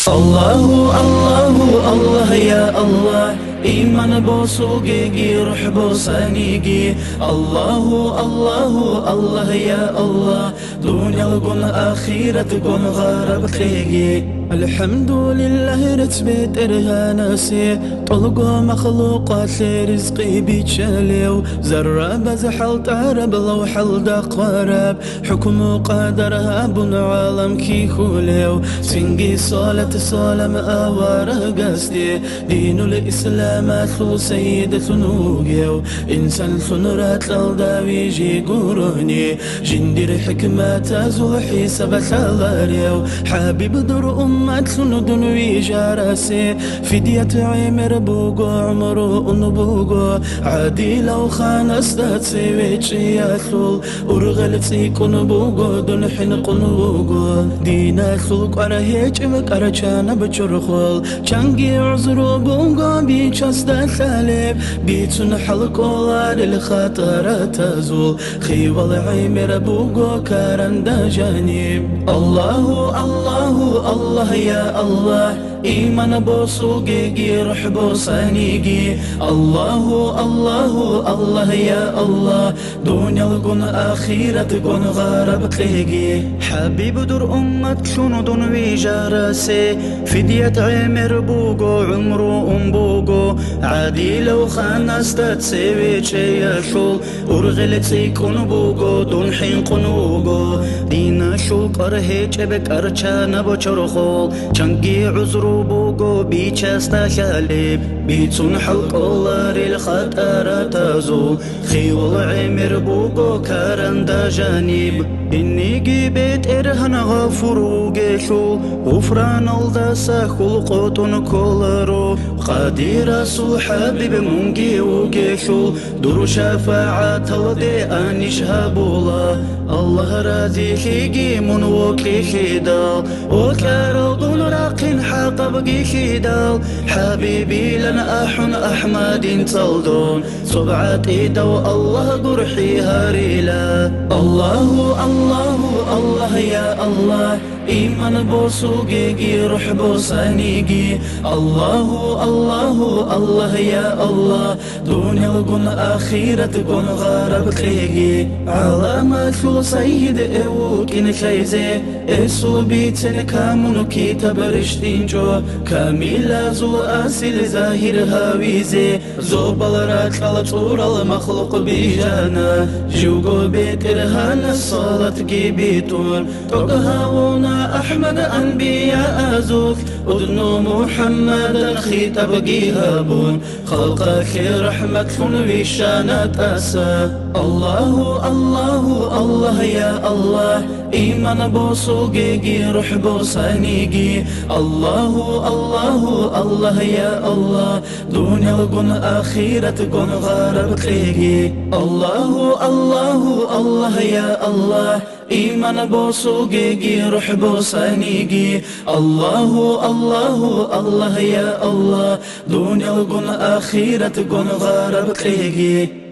الله الله الله يا الله إيمان بوسوجي روح بوسانيجي الله الله الله يا الله دنيا الجن آخرة جن غرب خيجي الحمد لله رتبت إرهانسي طلقوا مخلوقات رزقي بيتشاليو زرع بزحل تعرب لو حل دقارب حكم قدرها بن عالم كي خوليو سنجي صالة صالم أواره قصدي دين الإسلام أثو سيد ثنوغيو إنسان ثنرات للداوي جي قروني جندير حكمة زوحي سبت اللاريو حبيب در أمة ثندن ويجارسي فدية عمر بوغو عمرو أنبوغو عادي لو خان أستاذ سيويتش ياثول أرغل تيكون بوغو دون حنق نبوغو دينا ثلق أرهيج مكارچانا بچرخول چانگي عزرو بوغو بيچ أستاذ ثالب بيتون حلقولا للخطر تزول خيوال عمر بوغو كارندا جانب الله الله الله يا الله إيمان بوسوجي روح بوسانيجي الله الله الله يا الله دنيا الجن آخرة جن غرب تيجي حبيب در أمة شنو دون ويجارسي فدية عمر بوغو عمرو بوغو عادي لو خان استاد سيويتش يشول أرغل تيكون بوغو دون حين قنوغو دينا شول قرهيج بكارچانا بچرخول چانگي عذرو بوغو بيچستا خالب بيتون حلق الله الخطر تزول خيول عمر بوغو كارندا جانب إني جيبت إرهن غفرو جيشو غفران الدسا خلقوتون كولارو قادر سو حبيب منجي وجيشو دور شفاعة الدي أنيش هبولا الله راضي خيجي من وكي خيدال وكارل دون راقين حاطب جي خيدال حبيبي لنا أحن أحمد تلدون سبعة إيدو الله قرحي هاريلا الله الله الله يا الله إيمان بوسوجي روح بوسانيجي الله الله الله يا الله دنيا الجن آخرة جن غرب خيجي علامة سيد إوكين خيزي إسو بيتن كامون كتاب رشتين جو كاميلا زو أسيل ظاهر هاويزي زوبال رات على طور المخلوق بيجانا جوجو بيت إرهان الصلاة جيبيتون تقهاونا أحمد أنبياء أزوك أدنو محمدا خطاب جيهابون خلق خير رحمة ويشانات أسا الله الله الله يا الله إيمان بوسوجي روح بوسانيجي الله الله الله يا الله دنيا الجن آخرة جن غرب خيجي الله الله الله يا الله إيمان بوسوجي روح بوسانيجي الله الله الله يا الله دنيا الجن آخرة جن غرب خيجي